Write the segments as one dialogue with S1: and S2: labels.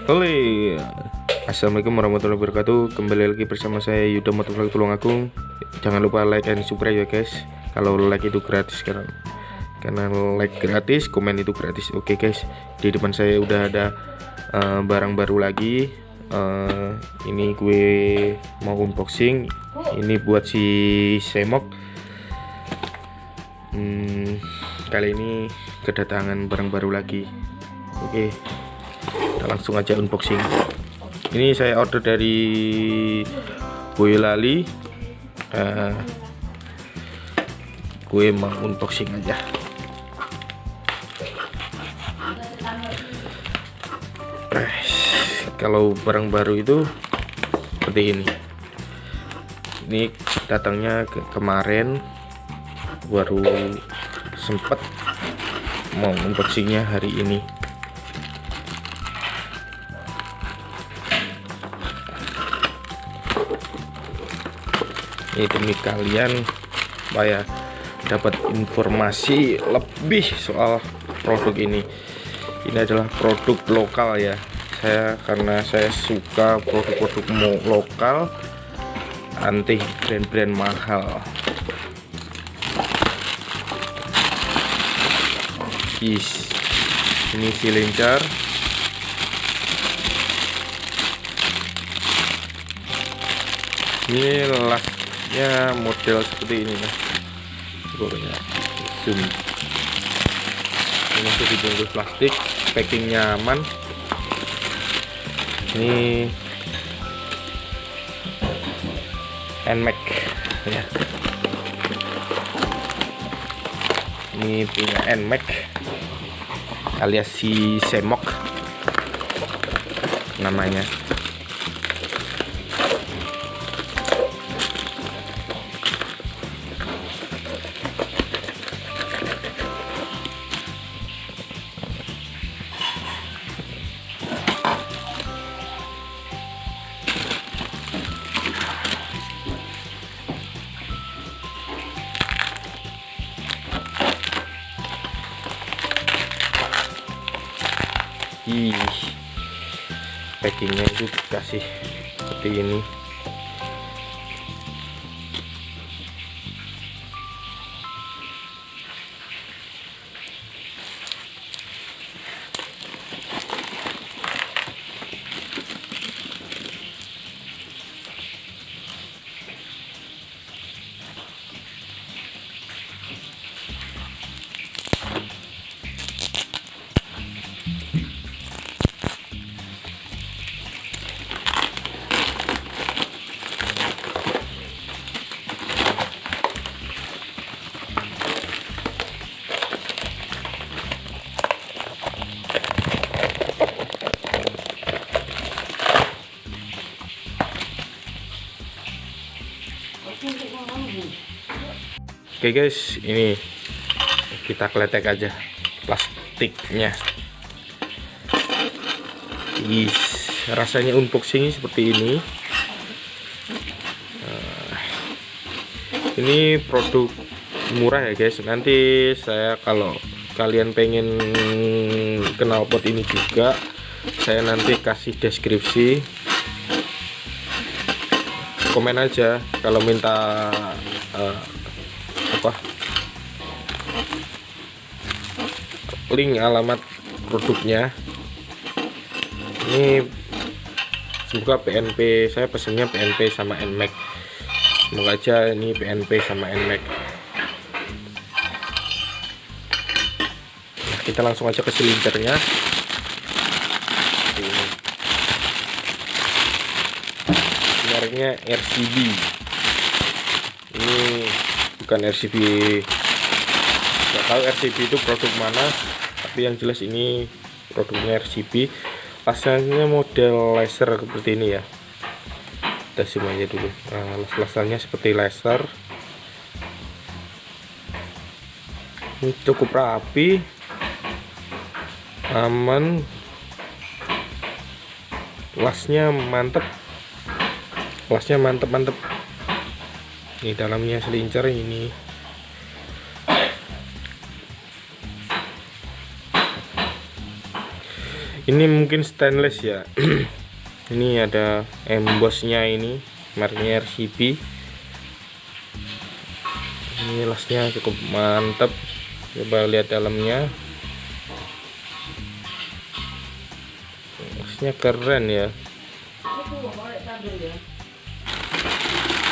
S1: Hoi, assalamualaikum warahmatullahi wabarakatuh. Kembali lagi bersama saya Yuda Motovlog Tulungagung. Jangan lupa like and subscribe ya guys. Kalau like itu gratis karena like gratis, komen itu gratis. Oke guys, di depan saya udah ada barang baru lagi. Ini gue mau unboxing. Ini buat si Semok. Kali ini kedatangan barang baru lagi. Oke, kita langsung aja unboxing. Ini saya order dari Boyolali. Gue mau unboxing aja. Kalau barang baru itu seperti ini. Ini datangnya kemarin, baru sempet mau unboxingnya hari ini. Ini demi kalian supaya dapat informasi lebih soal produk ini. Ini adalah produk lokal ya. Karena saya suka produk-produk lokal, anti brand-brand mahal. Ini silincar. Ini lasnya model seperti ini nah. Pokoknya zoom. Ini masih dibungkus plastik, packingnya aman. Ini NMAX ya. Ini punya NMAX alias si Semok namanya. Packingnya itu dikasih seperti ini. Oke guys, ini kita kletek aja plastiknya. Rasanya unboxing seperti ini. Ini produk murah ya guys. Nanti saya kalau kalian pengen knalpot ini juga, saya nanti kasih deskripsi. Komen aja kalau minta link alamat produknya. Ini juga PNP, saya pesennya PNP sama NMAX. Semoga aja ini PNP sama NMAX. Nah, kita langsung aja ke silincernya. Ini mereknya RCB. Ini bukan RCB, nggak tahu RCB itu produk mana, tapi yang jelas ini produknya RCB. Lasnya model laser seperti ini ya. Kita zoom aja dulu. Nah, lasernya seperti laser. Ini cukup rapi, aman, lasnya mantep. Ini dalamnya selincar ini. Ini mungkin stainless ya. Ini ada embossnya, ini mereknya RCB. Ini lasnya cukup mantap. Coba lihat dalamnya. Lasnya keren ya.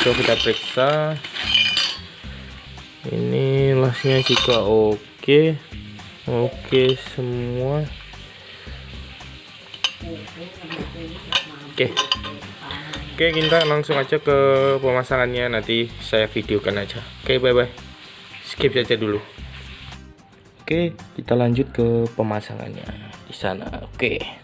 S1: Coba kita periksa. Ini lasnya juga oke semua. Oke, kita langsung aja ke pemasangannya, nanti saya videokan aja. Oke, bye bye. Skip saja dulu. Oke, kita lanjut ke pemasangannya di sana. Oke.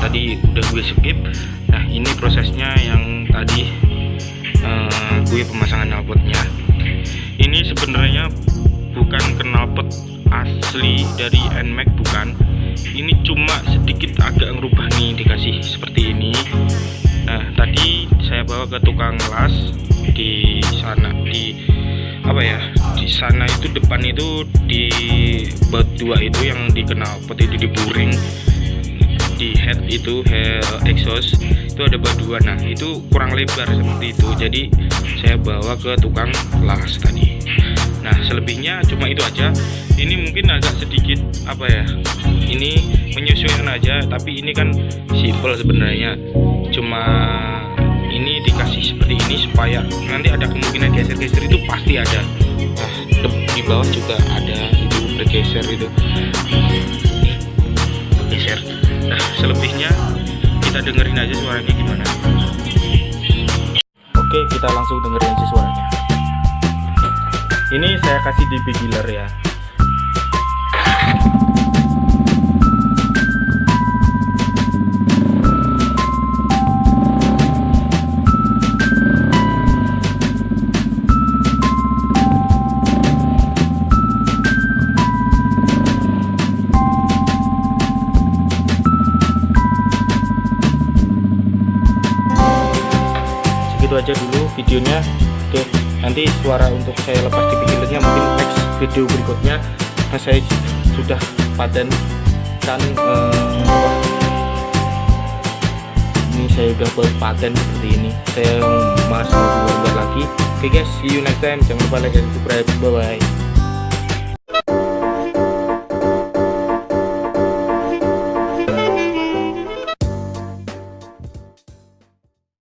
S1: tadi udah gue skip. Nah ini prosesnya yang tadi gue pemasangan knalpotnya. Ini sebenarnya bukan knalpot asli dari NMAX, bukan. Ini cuma sedikit agak ngerubah nih, dikasih seperti ini. Nah tadi saya bawa ke tukang las di sana, di apa ya, di sana itu depan itu di baut 2 itu yang di knalpot itu diburing. di head itu, head exhaust itu ada baduan. Nah itu kurang lebar seperti itu, jadi saya bawa ke tukang las tadi. Nah selebihnya cuma itu aja. Ini mungkin agak sedikit apa ya, ini menyesuaikan aja, tapi ini kan simple sebenarnya, cuma ini dikasih seperti ini supaya nanti ada kemungkinan geser-geser itu pasti ada. Nah di bawah juga ada itu bergeser itu, geser. Nah selebihnya kita dengerin aja suaranya gimana. Oke, kita langsung dengerin aja suaranya. Ini saya kasih di beginner ya. Segitu aja dulu videonya. Oke, nanti suara untuk saya lepas di pinggirnya mungkin next video berikutnya. Nah, saya sudah paten kan ini saya udah buat paten seperti ini. Saya masih mau buat lagi. Oke guys, see you next time. Jangan lupa like dan subscribe. Bye bye.